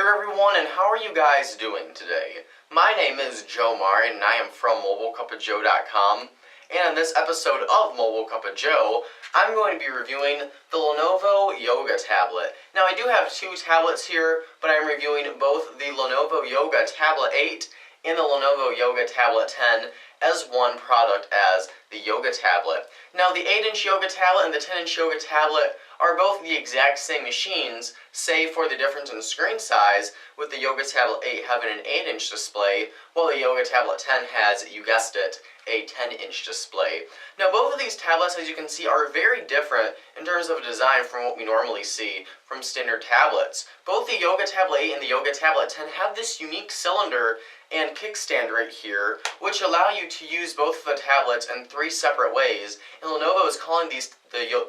there everyone, and how are you guys doing today? My name is Joe Mari, and I am from mobilecupofjoe.com, and in this episode of Mobile Cup of Joe, I'm going to be reviewing the Lenovo Yoga Tablet. Now, I do have two tablets here, but I'm reviewing both the Lenovo Yoga Tablet 8 and the Lenovo Yoga Tablet 10 as one product as the Yoga Tablet. Now, the 8-inch Yoga Tablet and the 10-inch Yoga Tablet are both the exact same machines, save for the difference in screen size, with the Yoga Tablet 8 having an 8-inch display, while the Yoga Tablet 10 has, you guessed it, a 10-inch display. Now, both of these tablets, as you can see, are very different in terms of design from what we normally see from standard tablets. Both the Yoga Tablet 8 and the Yoga Tablet 10 have this unique cylinder and kickstand right here, which allow you to use both of the tablets in three separate ways, and Lenovo is calling the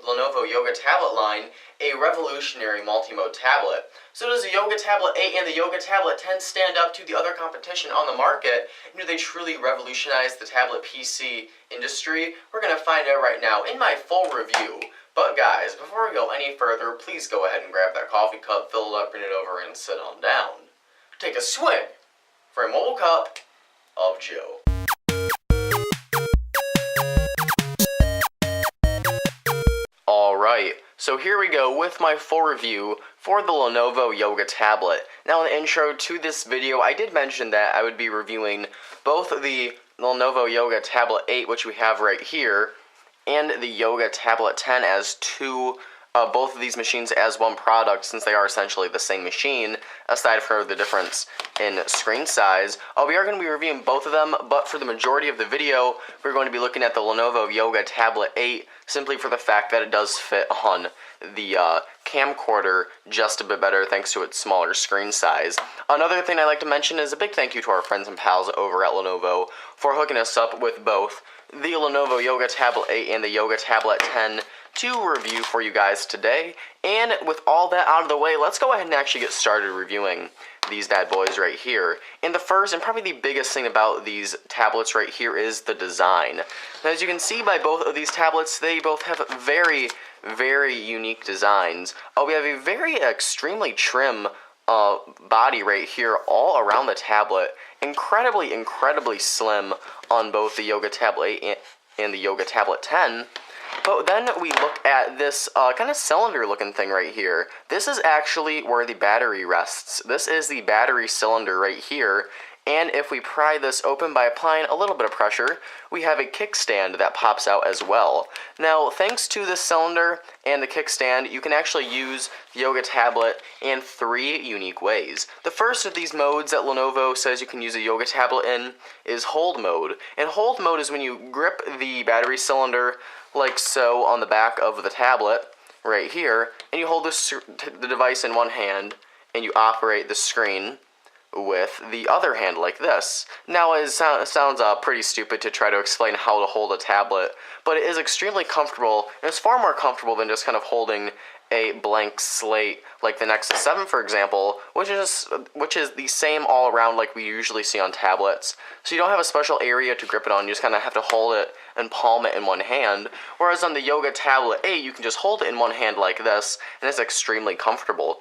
Lenovo Yoga Tablet line a revolutionary multi-mode tablet. So does the Yoga Tablet 8 and the Yoga Tablet 10 stand up to the other competition on the market, and do they truly revolutionize the tablet PC industry? We're going to find out right now in my full review. But guys, before we go any further, please go ahead and grab that coffee cup, fill it up, bring it over, and sit on down. Take a swig for a Mobile Cup of Joe. Alright, so here we go with my full review for the Lenovo Yoga Tablet. Now in the intro to this video, I did mention that I would be reviewing both the Lenovo Yoga Tablet 8, which we have right here, and the Yoga Tablet 10 as both of these machines as one product, since they are essentially the same machine, aside from the difference in screen size. We are going to be reviewing both of them, but for the majority of the video, we're going to be looking at the Lenovo Yoga Tablet 8, simply for the fact that it does fit on the camcorder just a bit better thanks to its smaller screen size. Another thing I'd like to mention is a big thank you to our friends and pals over at Lenovo for hooking us up with both the Lenovo Yoga Tablet 8 and the Yoga Tablet 10 to review for you guys today. And with all that out of the way, let's go ahead and actually get started reviewing these bad boys right here. And the first and probably the biggest thing about these tablets right here is the design. Now, as you can see by both of these tablets, they both have very, very unique designs. We have a very extremely trim body right here all around the tablet. Incredibly slim on both the Yoga Tablet 8 and the Yoga Tablet 10. But then we look at this kind of cylinder looking thing right here. This is actually where the battery rests. This is the battery cylinder right here. And if we pry this open by applying a little bit of pressure, we have a kickstand that pops out as well. Now, thanks to this cylinder and the kickstand, you can actually use the Yoga Tablet in three unique ways. The first of these modes that Lenovo says you can use a Yoga Tablet in is hold mode. And hold mode is when you grip the battery cylinder like so on the back of the tablet right here, and you hold the device in one hand and you operate the screen with the other hand like this. Now, it sounds pretty stupid to try to explain how to hold a tablet, but it is extremely comfortable, and it's far more comfortable than just kind of holding a blank slate like the Nexus 7, for example, which is the same all around like we usually see on tablets. So you don't have a special area to grip it on, you just kind of have to hold it and palm it in one hand, whereas on the Yoga Tablet 8, you can just hold it in one hand like this, and it's extremely comfortable.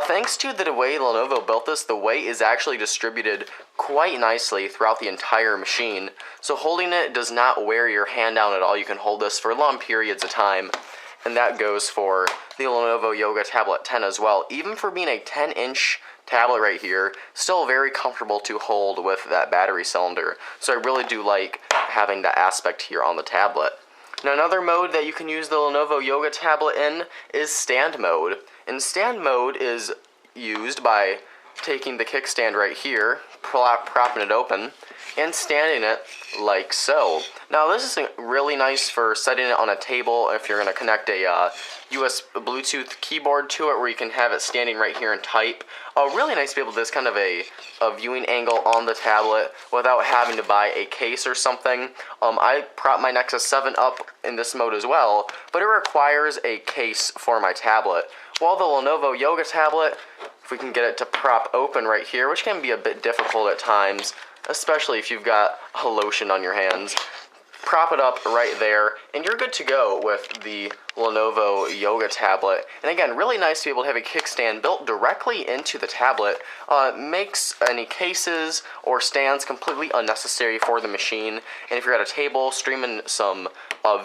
Thanks to the way Lenovo built this, the weight is actually distributed quite nicely throughout the entire machine, so holding it does not wear your hand down at all. You can hold this for long periods of time, and that goes for the Lenovo Yoga Tablet 10 as well. Even for being a 10-inch tablet right here, still very comfortable to hold with that battery cylinder. So I really do like having that aspect here on the tablet. Now, another mode that you can use the Lenovo Yoga Tablet in is stand mode. And stand mode is used by taking the kickstand right here, propping it open, and standing it like so. Now, this is really nice for setting it on a table if you're going to connect a Bluetooth keyboard to it, where you can have it standing right here and type. Really nice to be able to this kind of a viewing angle on the tablet without having to buy a case or something. I prop my Nexus 7 up in this mode as well, but it requires a case for my tablet. While the Lenovo Yoga Tablet, if we can get it to prop open right here, which can be a bit difficult at times, especially if you've got a lotion on your hands, prop it up right there, and you're good to go with the Lenovo Yoga Tablet. And again, really nice to be able to have a kickstand built directly into the tablet. Makes any cases or stands completely unnecessary for the machine. And if you're at a table streaming some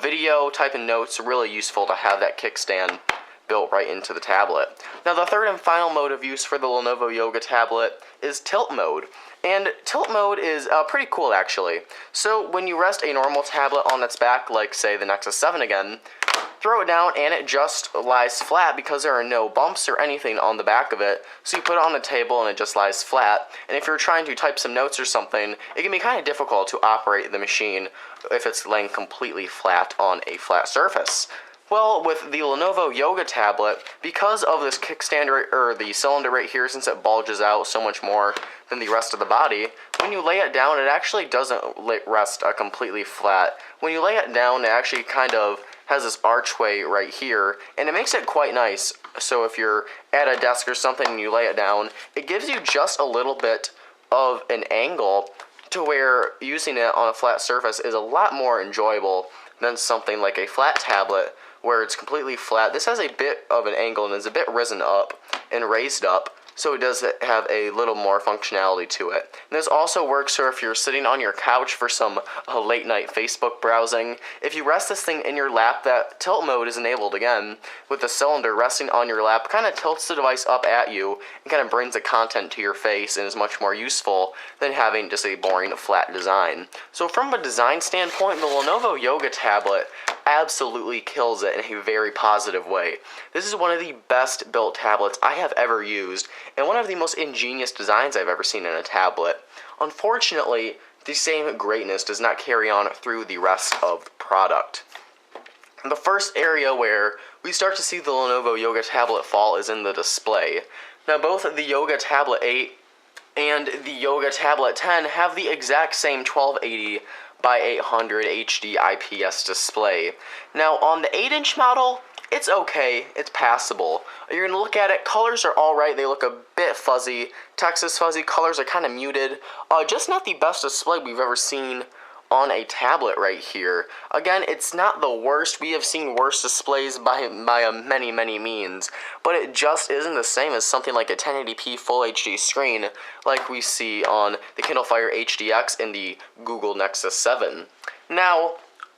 video, typing notes, really useful to have that kickstand built right into the tablet. Now the third and final mode of use for the Lenovo Yoga Tablet is tilt mode. And tilt mode is pretty cool actually. So when you rest a normal tablet on its back, like say the Nexus 7 again, throw it down and it just lies flat because there are no bumps or anything on the back of it. So you put it on the table and it just lies flat. And if you're trying to type some notes or something, it can be kind of difficult to operate the machine if it's laying completely flat on a flat surface. Well, with the Lenovo Yoga Tablet, because of this kickstand or the cylinder right here, since it bulges out so much more than the rest of the body, when you lay it down, it actually doesn't rest completely flat. When you lay it down, it actually kind of has this archway right here, and it makes it quite nice. So if you're at a desk or something and you lay it down, it gives you just a little bit of an angle to where using it on a flat surface is a lot more enjoyable than something like a flat tablet where it's completely flat. This has a bit of an angle and is a bit risen up and raised up, so it does have a little more functionality to it. And this also works for if you're sitting on your couch for some late night Facebook browsing. If you rest this thing in your lap, that tilt mode is enabled again, with the cylinder resting on your lap, kind of tilts the device up at you and kind of brings the content to your face and is much more useful than having just a boring flat design. So from a design standpoint, the Lenovo Yoga Tablet absolutely kills it in a very positive way. This is one of the best built tablets I have ever used, and one of the most ingenious designs I've ever seen in a tablet. Unfortunately, the same greatness does not carry on through the rest of the product. The first area where we start to see the Lenovo Yoga Tablet fall is in the display. Now both the Yoga Tablet 8 and the Yoga Tablet 10 have the exact same 1280 by 800 HD IPS display. Now on the 8-inch model, it's okay, it's passable. You're gonna look at it, colors are alright, they look a bit fuzzy, text is fuzzy, colors are kind of muted. Just not the best display we've ever seen on a tablet right here. Again, it's not the worst. We have seen worse displays by many means, but it just isn't the same as something like a 1080p Full HD screen like we see on the Kindle Fire HDX and the Google Nexus 7. Now,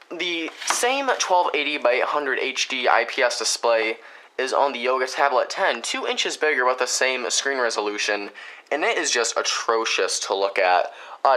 the same 1280 by 800 HD IPS display is on the Yoga Tablet 10, 2 inches bigger with the same screen resolution, and it is just atrocious to look at.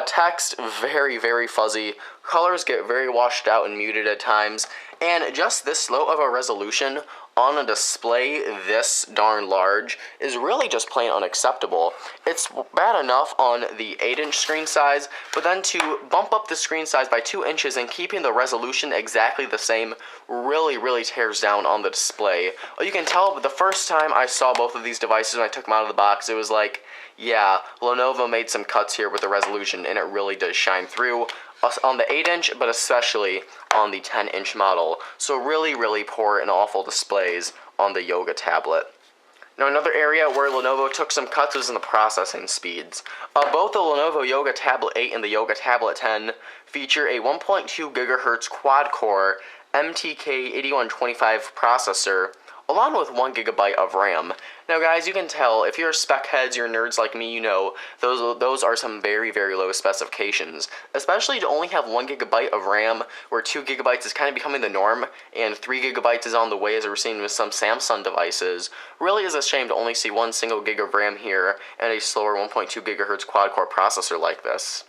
Text, very fuzzy, colors get very washed out and muted at times, and just this low of a resolution on a display this darn large is really just plain unacceptable. It's bad enough on the 8-inch screen size, but then to bump up the screen size by 2 inches and keeping the resolution exactly the same really tears down on the display. You can tell, but the first time I saw both of these devices when I took them out of the box, it was like, yeah, Lenovo made some cuts here with the resolution, and it really does shine through on the 8-inch, but especially on the 10-inch model. So really poor and awful displays on the Yoga Tablet. Now another area where Lenovo took some cuts was in the processing speeds. Both the Lenovo Yoga Tablet 8 and the Yoga Tablet 10 feature a 1.2 GHz quad-core MTK8125 processor, along with 1 GB of RAM. Now guys, you can tell, if you're spec heads, you're nerds like me, you know, those are some very low specifications. Especially to only have 1 GB of RAM, where 2 GB is kind of becoming the norm, and 3 GB is on the way as we're seeing with some Samsung devices. Really is a shame to only see 1 single gig of RAM here, and a slower 1.2 GHz quad-core processor like this.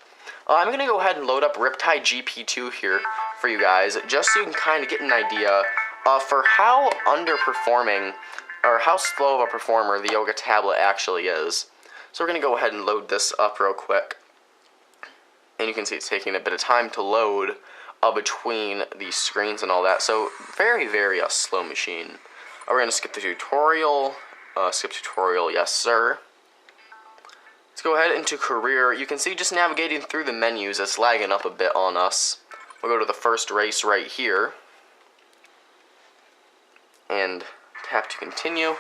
I'm going to go ahead and load up Riptide GP2 here for you guys, just so you can kind of get an idea for how underperforming, or how slow of a performer the Yoga Tablet actually is. So we're going to go ahead and load this up real quick. And you can see it's taking a bit of time to load between the screens and all that. So very slow machine. We're going to skip the tutorial. Skip tutorial, yes sir. Let's go ahead into career. You can see just navigating through the menus, it's lagging up a bit on us. We'll go to the first race right here. And tap to continue.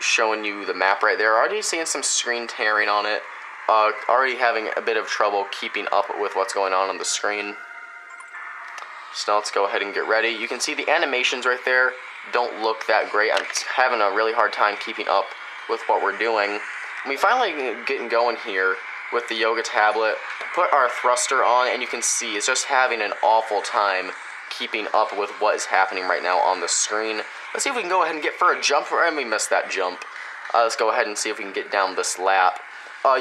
Showing you the map right there. Already seeing some screen tearing on it. already having a bit of trouble keeping up with what's going on the screen. So now let's go ahead and get ready. You can see the animations right there don't look that great. I'm having a really hard time keeping up with what we're doing. We finally getting going here with the Yoga Tablet. Put our thruster on, and you can see it's just having an awful time keeping up with what is happening right now on the screen. Let's see if we can go ahead and get for a jump, and we missed that jump. Let's go ahead and see if we can get down this lap.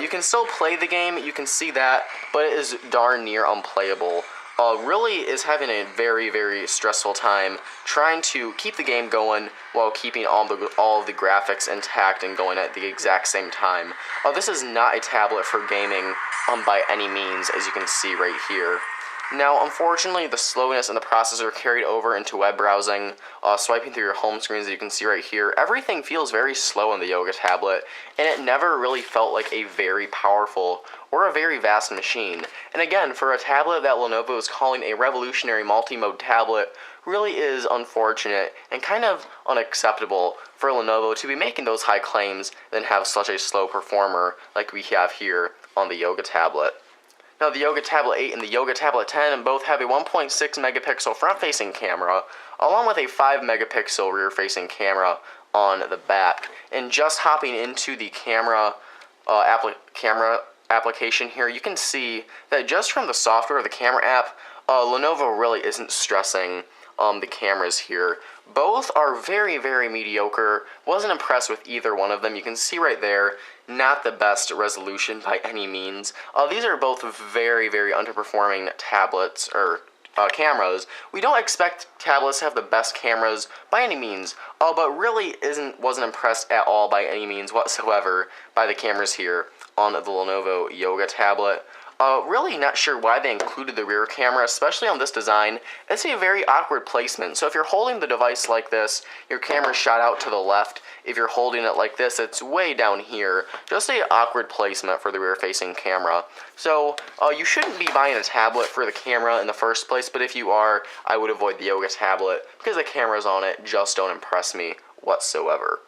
You can still play the game, you can see that, but it is darn near unplayable. Really is having a very, very stressful time trying to keep the game going while keeping all of the graphics intact and going at the exact same time. This is not a tablet for gaming by any means, as you can see right here. Now, unfortunately, the slowness in the processor carried over into web browsing, swiping through your home screens, as you can see right here. Everything feels very slow in the Yoga Tablet, and it never really felt like a very powerful or a very vast machine. And again, for a tablet that Lenovo is calling a revolutionary multi-mode tablet, really is unfortunate and kind of unacceptable for Lenovo to be making those high claims and have such a slow performer like we have here on the Yoga Tablet. Now, the Yoga Tablet 8 and the Yoga Tablet 10 both have a 1.6 megapixel front-facing camera, along with a 5 megapixel rear-facing camera on the back. And just hopping into the camera application here, you can see that just from the software of the camera app, Lenovo really isn't stressing the cameras here. Both are very, very mediocre. Wasn't impressed with either one of them. You can see right there, not the best resolution by any means. These are both very, very underperforming tablets, or cameras. We don't expect tablets to have the best cameras by any means, but really wasn't impressed at all by any means whatsoever by the cameras here on the Lenovo Yoga Tablet. Really not sure why they included the rear camera, especially on this design. It's a very awkward placement. So if you're holding the device like this, your camera's shot out to the left. If you're holding it like this, it's way down here. Just an awkward placement for the rear-facing camera. So you shouldn't be buying a tablet for the camera in the first place, but if you are, I would avoid the Yoga Tablet because the cameras on it just don't impress me whatsoever.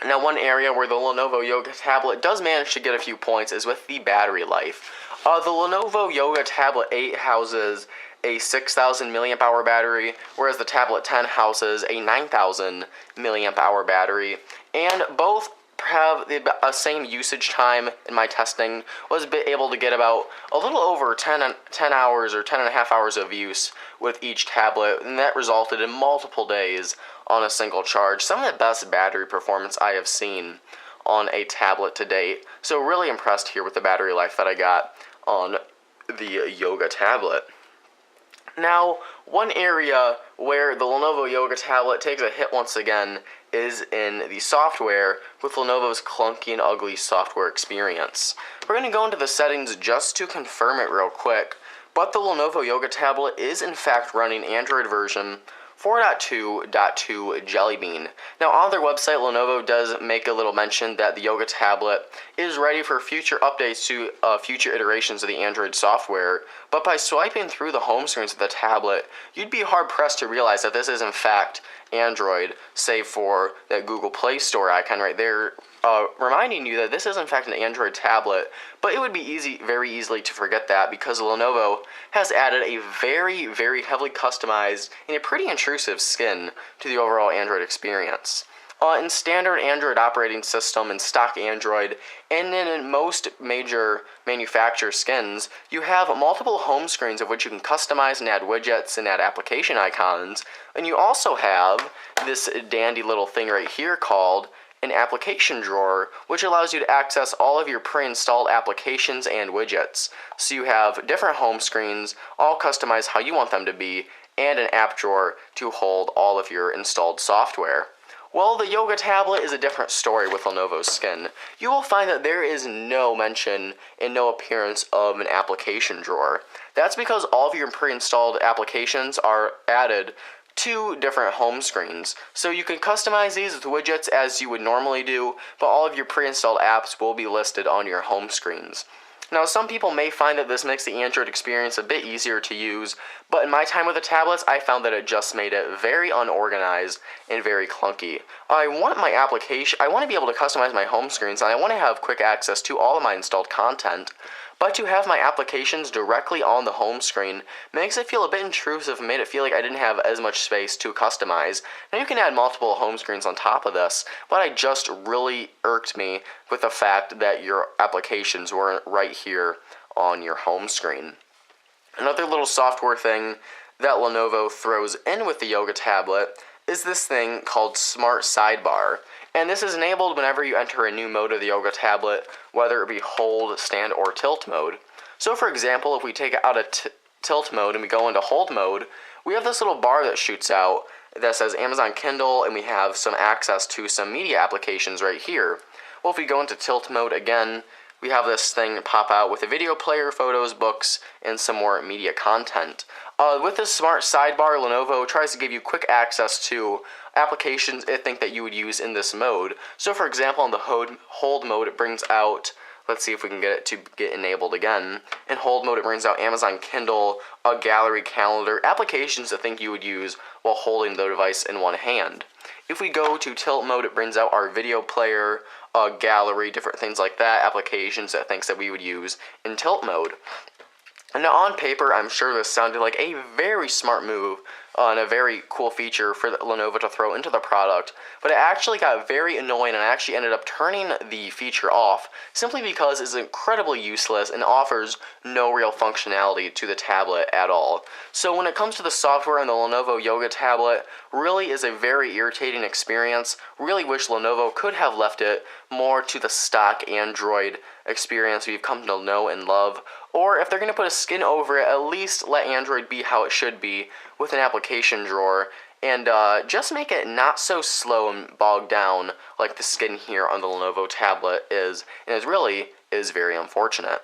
Now, one area where the Lenovo Yoga Tablet does manage to get a few points is with the battery life. The Lenovo Yoga Tablet 8 houses a 6,000 milliamp hour battery, whereas the Tablet 10 houses a 9,000 milliamp hour battery, and both have the same usage time. In my testing, was able to get about a little over 10 hours or 10 and a half hours of use with each tablet, and that resulted in multiple days on a single charge. Some of the best battery performance I have seen on a tablet to date. So really impressed here with the battery life that I got on the Yoga Tablet. Now, one area where the Lenovo Yoga Tablet takes a hit once again is in the software with Lenovo's clunky and ugly software experience. We're going to go into the settings just to confirm it real quick, but the Lenovo Yoga Tablet is in fact running Android version 4.2.2 Jelly Bean. Now, on their website, Lenovo does make a little mention that the Yoga Tablet is ready for future updates to future iterations of the Android software, but by swiping through the home screens of the tablet, you'd be hard-pressed to realize that this is in fact Android, save for that Google Play Store icon right there, reminding you that this is in fact an Android tablet. But it would be very easily to forget that because Lenovo has added a very, very heavily customized and a pretty intrusive skin to the overall Android experience. In standard Android operating system and stock Android, and in most major manufacturer skins, you have multiple home screens of which you can customize and add widgets and add application icons. And you also have this dandy little thing right here called an application drawer, which allows you to access all of your pre-installed applications and widgets. So you have different home screens, all customized how you want them to be, and an app drawer to hold all of your installed software. Well, the Yoga Tablet is a different story with Lenovo's skin. You will find that there is no mention and no appearance of an application drawer. That's because all of your pre-installed applications are added to different home screens. So you can customize these with widgets as you would normally do, but all of your pre-installed apps will be listed on your home screens. Now, some people may find that this makes the Android experience a bit easier to use, but in my time with the tablets, I found that it just made it very unorganized and very clunky. I want to be able to customize my home screens, and I want to have quick access to all of my installed content, but to have my applications directly on the home screen makes it feel a bit intrusive and made it feel like I didn't have as much space to customize. Now, you can add multiple home screens on top of this, but it just really irked me with the fact that your applications weren't right here on your home screen. Another little software thing that Lenovo throws in with the Yoga Tablet is this thing called Smart Sidebar. And this is enabled whenever you enter a new mode of the Yoga Tablet, whether it be hold, stand, or tilt mode. So for example, if we take it out of tilt mode and we go into hold mode, we have this little bar that shoots out that says Amazon Kindle, and we have some access to some media applications right here. Well, if we go into tilt mode again, we have this thing pop out with a video player, photos, books, and some more media content. With this Smart Sidebar, Lenovo tries to give you quick access to applications it think that you would use in this mode. So for example, in the hold mode, it brings out, let's see if we can get it to get enabled again. In hold mode, it brings out Amazon Kindle, a gallery, calendar, applications that think you would use while holding the device in one hand. If we go to tilt mode, it brings out our video player, gallery, different things like that, applications that thinks that we would use in tilt mode. And now on paper, I'm sure this sounded like a very smart move and a very cool feature for Lenovo to throw into the product, but it actually got very annoying, and I actually ended up turning the feature off simply because it's incredibly useless and offers no real functionality to the tablet at all. So when it comes to the software on the Lenovo Yoga Tablet, really is a very irritating experience. Really wish Lenovo could have left it more to the stock Android experience we've come to know and love, or if they're going to put a skin over it, at least let Android be how it should be, with an application drawer, and just make it not so slow and bogged down like the skin here on the Lenovo tablet is, and it really is very unfortunate.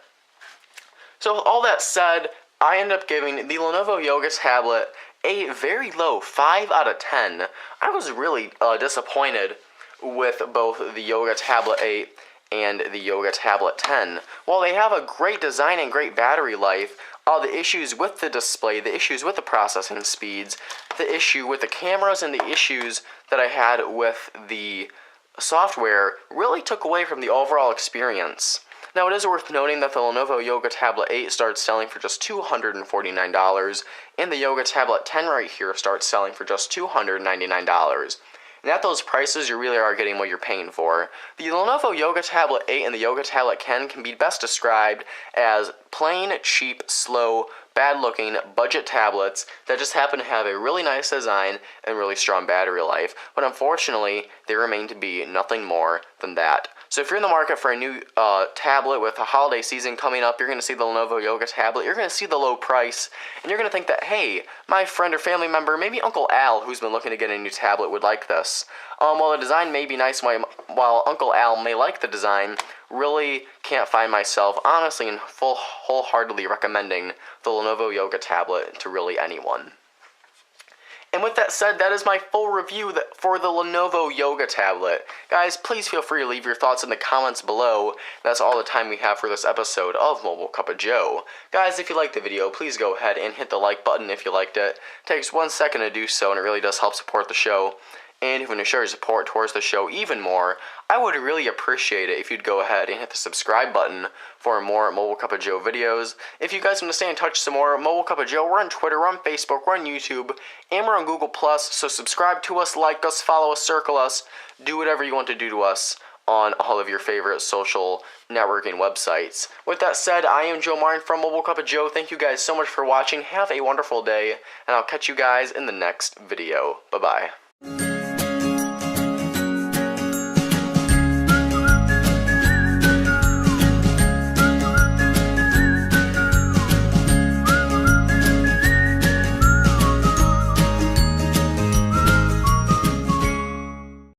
So with all that said, I end up giving the Lenovo Yoga Tablet a very low 5 out of 10. I was really disappointed with both the Yoga Tablet 8 and the Yoga Tablet 10. While they have a great design and great battery life, the issues with the display, the issues with the processing speeds, the issue with the cameras, and the issues that I had with the software really took away from the overall experience. Now, it is worth noting that the Lenovo Yoga Tablet 8 starts selling for just $249, and the Yoga Tablet 10 right here starts selling for just $299. And at those prices, you really are getting what you're paying for. The Lenovo Yoga Tablet 8 and the Yoga Tablet 10 can be best described as plain, cheap, slow, bad-looking budget tablets that just happen to have a really nice design and really strong battery life. But unfortunately, they remain to be nothing more than that. So if you're in the market for a new tablet with the holiday season coming up, you're going to see the Lenovo Yoga Tablet, you're going to see the low price, and you're going to think that, hey, my friend or family member, maybe Uncle Al, who's been looking to get a new tablet, would like this. While the design may be nice, while Uncle Al may like the design, really can't find myself honestly and wholeheartedly recommending the Lenovo Yoga Tablet to really anyone. And with that said, that is my full review for the Lenovo Yoga Tablet. Guys, please feel free to leave your thoughts in the comments below. That's all the time we have for this episode of Mobile Cup of Joe. Guys, if you liked the video, please go ahead and hit the like button if you liked it. It takes 1 second to do so, and it really does help support the show. And if you want to show your support towards the show even more, I would really appreciate it if you'd go ahead and hit the subscribe button for more Mobile Cup of Joe videos. If you guys want to stay in touch some more, Mobile Cup of Joe, we're on Twitter, we're on Facebook, we're on YouTube, and we're on Google+, so subscribe to us, like us, follow us, circle us, do whatever you want to do to us on all of your favorite social networking websites. With that said, I am Joe Martin from Mobile Cup of Joe. Thank you guys so much for watching. Have a wonderful day, and I'll catch you guys in the next video. Bye-bye.